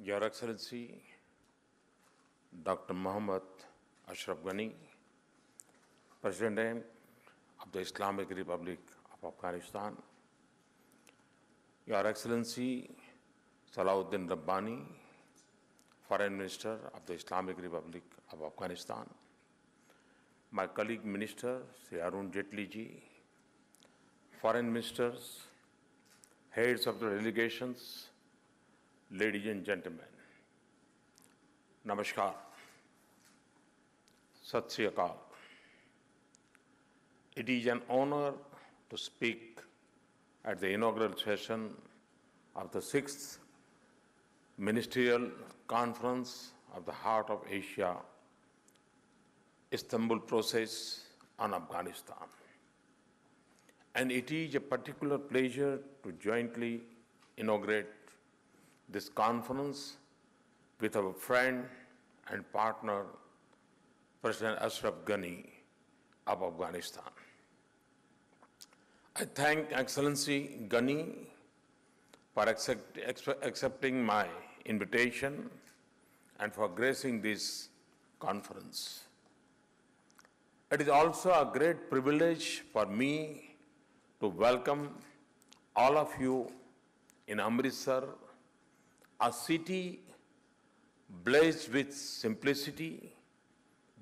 Your Excellency, Dr. Muhammad Ashraf Ghani, President of the Islamic Republic of Afghanistan, Your Excellency Salahuddin Rabbani, Foreign Minister of the Islamic Republic of Afghanistan, my colleague Minister Shri Arun Jaitley ji, Foreign Ministers, heads of the delegations, ladies and gentlemen, Namaskar, Sat Sri Akal. It is an honor to speak at the inaugural session of the 6th Ministerial Conference of the Heart of Asia, Istanbul process on Afghanistan. And it is a particular pleasure to jointly inaugurate this conference with our friend and partner, President Ashraf Ghani of Afghanistan. I thank Excellency Ghani for accepting my invitation and for gracing this conference. It is also a great privilege for me to welcome all of you in Amritsar, a city blessed with simplicity,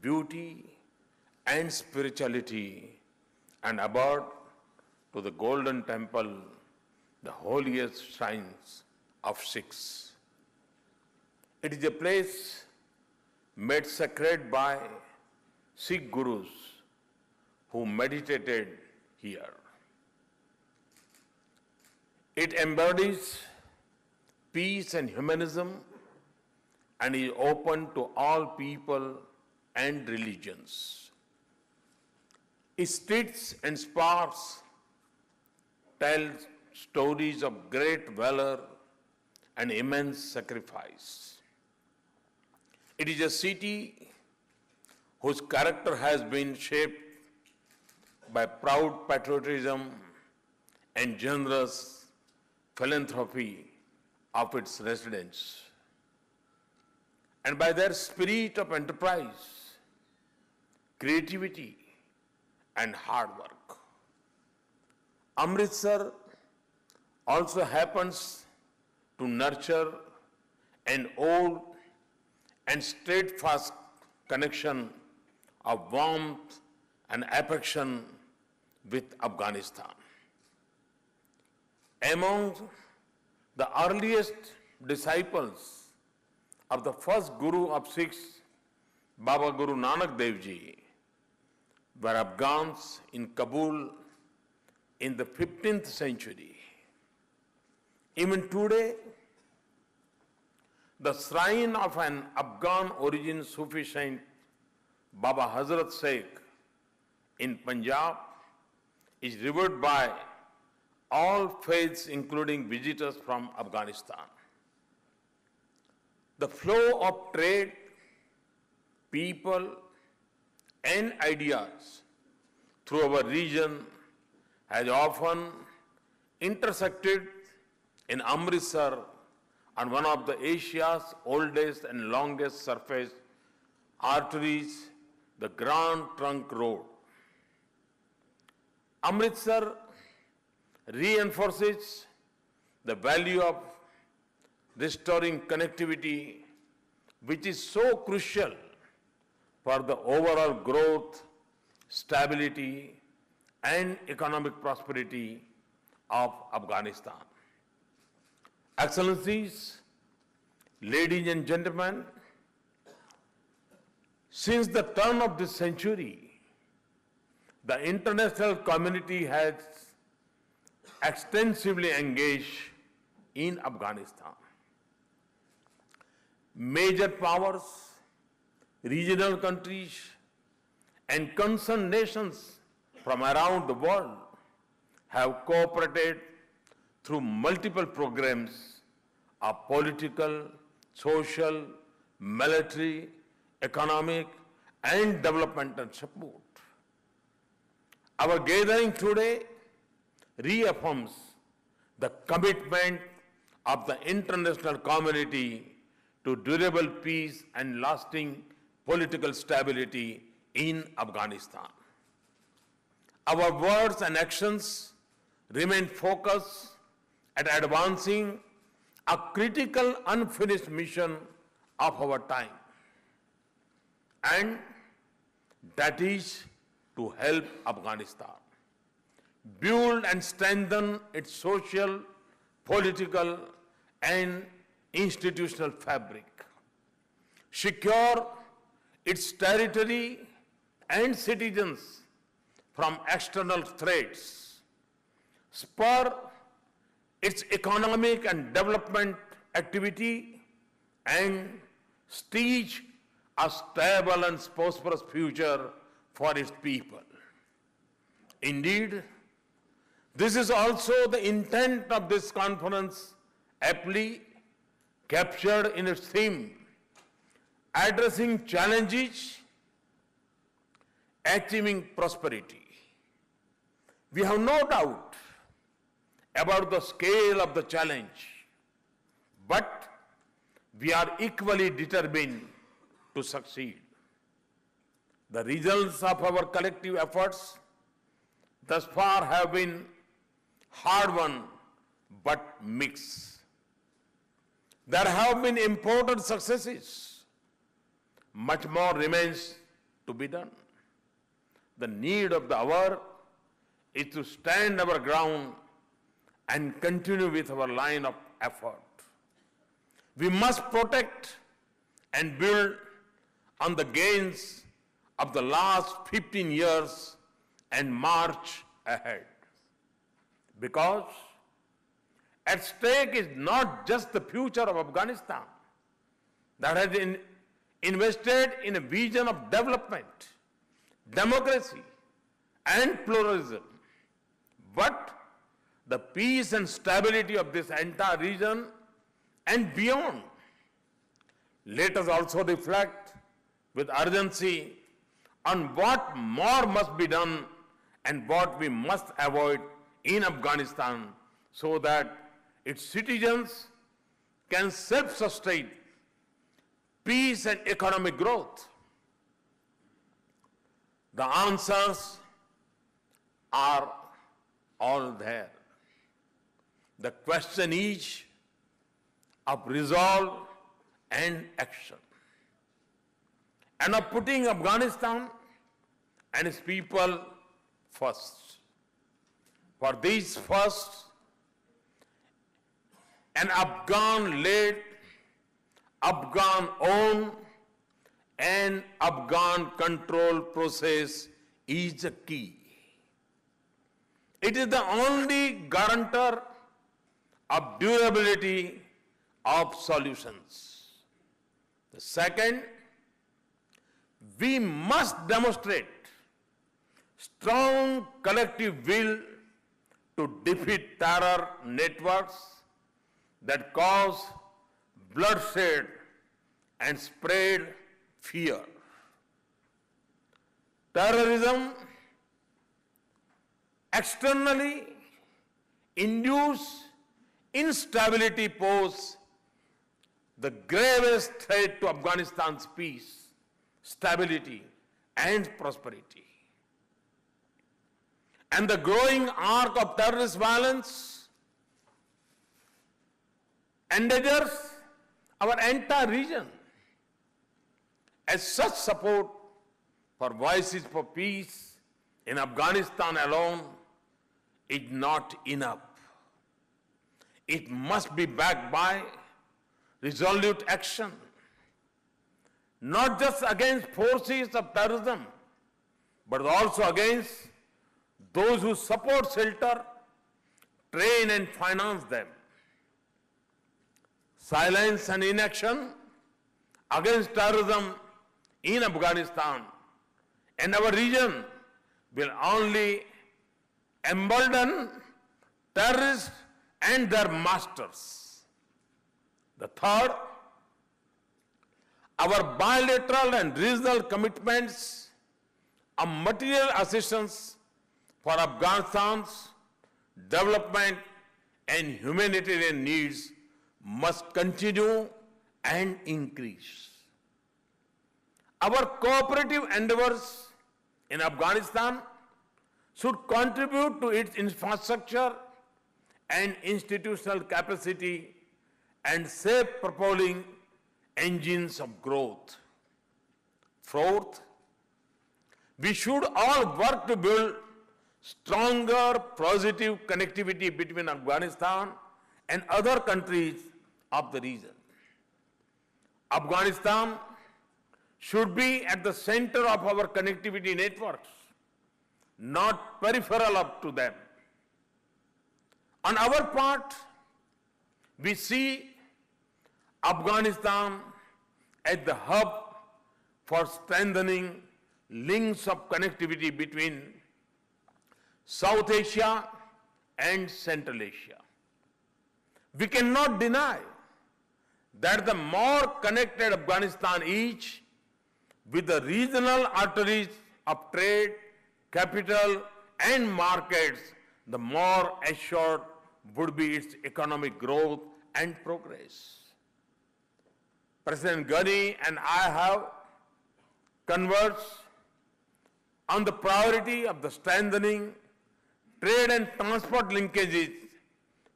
beauty, and spirituality, and abode to the Golden Temple, the holiest shrines of Sikhs. It is a place made sacred by Sikh Gurus who meditated here. It embodies peace and humanism and is open to all people and religions. Its streets and squares tell stories of great valor and immense sacrifice. It is a city whose character has been shaped by proud patriotism and generous philanthropy of its residents, and by their spirit of enterprise, creativity, and hard work. Amritsar also happens to nurture an old and steadfast connection of warmth and affection with Afghanistan. Among the earliest disciples of the first Guru of Sikhs, Baba Guru Nanak Dev Ji, were Afghans in Kabul in the 15th century. Even today, the shrine of an Afghan origin Sufi saint, Baba Hazrat Sheikh in Punjab, is revered by all faiths, including visitors from Afghanistan. The flow of trade, people, and ideas through our region has often intersected in Amritsar on one of the Asia's oldest and longest surface arteries, the Grand Trunk Road. Amritsar reinforces the value of restoring connectivity, which is so crucial for the overall growth, stability, and economic prosperity of Afghanistan. Excellencies, ladies and gentlemen, since the turn of this century, the international community has extensively engaged in Afghanistan. Major powers, regional countries, and concerned nations from around the world have cooperated through multiple programs of political, social, military, economic, and developmental support. Our gathering today reaffirms the commitment of the international community to durable peace and lasting political stability in Afghanistan. Our words and actions remain focused at advancing a critical unfinished mission of our time, and that is to help Afghanistan build and strengthen its social, political, and institutional fabric, secure its territory and citizens from external threats, spur its economic and development activity, and stage a stable and prosperous future for its people. Indeed, this is also the intent of this conference, aptly captured in its theme, addressing challenges, achieving prosperity. We have no doubt about the scale of the challenge, but we are equally determined to succeed. The results of our collective efforts thus far have been hard-won but mixed. There have been important successes. Much more remains to be done. The need of the hour is to stand our ground and continue with our line of effort. We must protect and build on the gains of the last 15 years and march ahead. Because at stake is not just the future of Afghanistan that has been invested in a vision of development, democracy, and pluralism, but the peace and stability of this entire region and beyond. Let us also reflect with urgency on what more must be done and what we must avoid in Afghanistan so that its citizens can self-sustain peace and economic growth. The answers are all there. The question is of resolve and action, and of putting Afghanistan and its people first. For this first, an Afghan-led, Afghan-owned, and Afghan-controlled process is the key. It is the only guarantor of durability of solutions. The second, we must demonstrate strong collective will to defeat terror networks that cause bloodshed and spread fear. Terrorism externally induce instability pose the gravest threat to Afghanistan's peace, stability, and prosperity. And the growing arc of terrorist violence endangers our entire region. As such, support for voices for peace in Afghanistan alone is not enough. It must be backed by resolute action, not just against forces of terrorism, but also against those who support, shelter, train, and finance them. Silence and inaction against terrorism in Afghanistan and our region will only embolden terrorists and their masters. The third, our bilateral and regional commitments of material assistance for Afghanistan's development and humanitarian needs must continue and increase. Our cooperative endeavors in Afghanistan should contribute to its infrastructure and institutional capacity and shape propelling engines of growth. Fourth, we should all work to build stronger positive connectivity between Afghanistan and other countries of the region. Afghanistan should be at the center of our connectivity networks, not peripheral up to them. On our part, we see Afghanistan as the hub for strengthening links of connectivity between South Asia and Central Asia. We cannot deny that the more connected Afghanistan is with the regional arteries of trade, capital, and markets, the more assured would be its economic growth and progress. President Ghani and I have conversed on the priority of the strengthening trade and transport linkages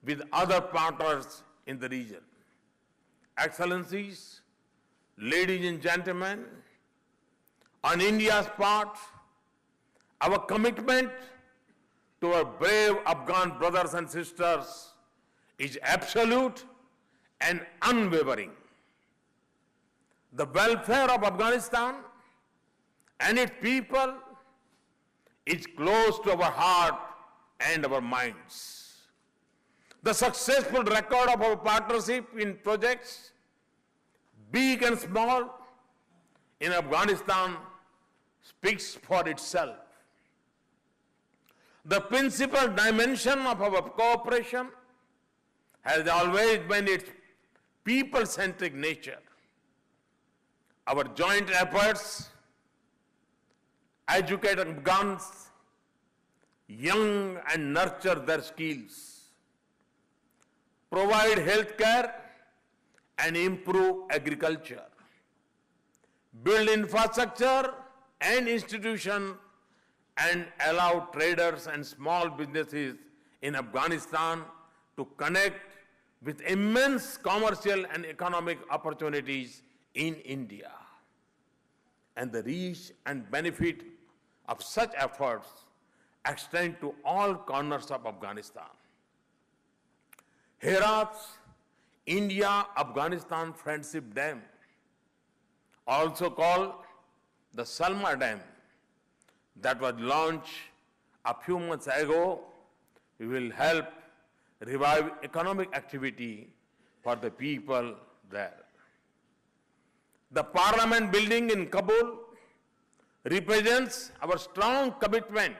with other partners in the region. Excellencies, ladies and gentlemen, on India's part, our commitment to our brave Afghan brothers and sisters is absolute and unwavering. The welfare of Afghanistan and its people is close to our heart and our minds. The successful record of our partnership in projects, big and small, in Afghanistan speaks for itself. The principal dimension of our cooperation has always been its people-centric nature. Our joint efforts educate Afghans, young and nurture their skills, provide health care and improve agriculture, build infrastructure and institutions, and allow traders and small businesses in Afghanistan to connect with immense commercial and economic opportunities in India. And the reach and benefit of such efforts extend to all corners of Afghanistan. Herat's India-Afghanistan Friendship Dam, also called the Salma Dam, that was launched a few months ago, will help revive economic activity for the people there. The Parliament building in Kabul represents our strong commitment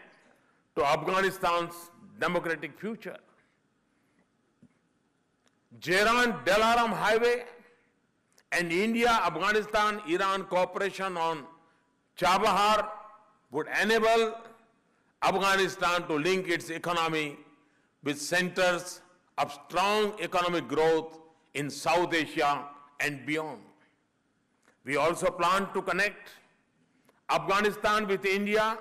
to Afghanistan's democratic future. Tehran-Dalaram Highway and India-Afghanistan-Iran cooperation on Chabahar would enable Afghanistan to link its economy with centers of strong economic growth in South Asia and beyond. We also plan to connect Afghanistan with India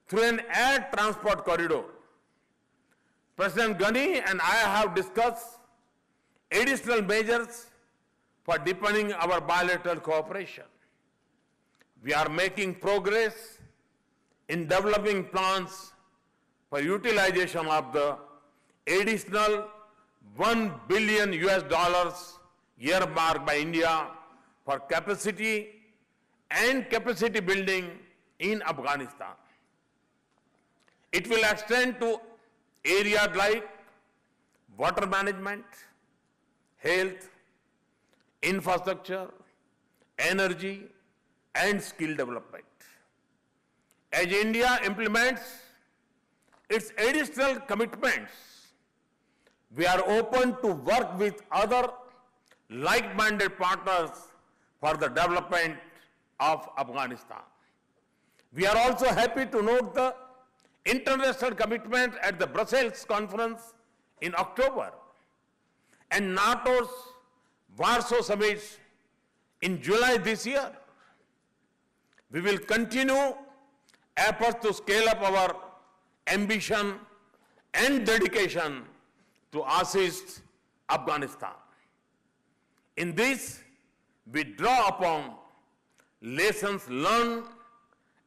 through an air transport corridor. President Ghani and I have discussed additional measures for deepening our bilateral cooperation. We are making progress in developing plans for utilization of the additional $1 billion earmarked by India for capacity and capacity building in Afghanistan. It will extend to areas like water management, health, infrastructure, energy, and skill development. As India implements its additional commitments, we are open to work with other like-minded partners for the development of Afghanistan. We are also happy to note the international commitment at the Brussels conference in October and NATO's Warsaw Summit in July this year. We will continue efforts to scale up our ambition and dedication to assist Afghanistan. In this, we draw upon lessons learned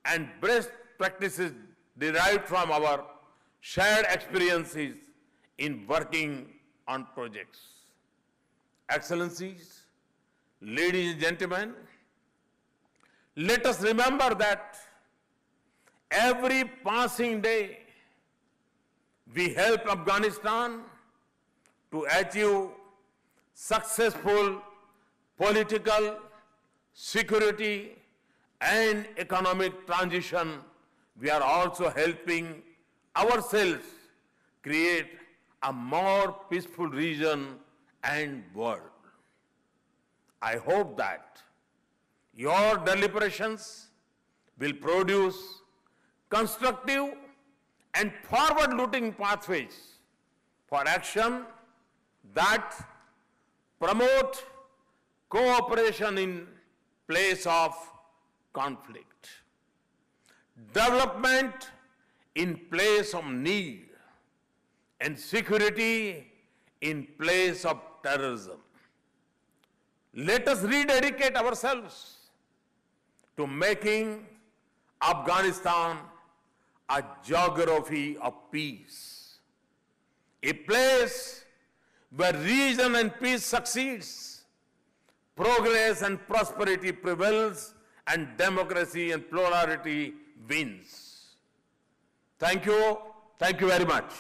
and best practices derived from our shared experiences in working on projects. Excellencies, ladies and gentlemen, let us remember that every passing day we help Afghanistan to achieve successful political, security, and economic transition. We are also helping ourselves create a more peaceful region and world. I hope that your deliberations will produce constructive and forward-looking pathways for action that promote cooperation in place of conflict, development in place of need, and security in place of terrorism. Let us rededicate ourselves to making Afghanistan a geography of peace, a place where reason and peace succeeds, progress and prosperity prevails, and democracy and plurality wins. Thank you very much.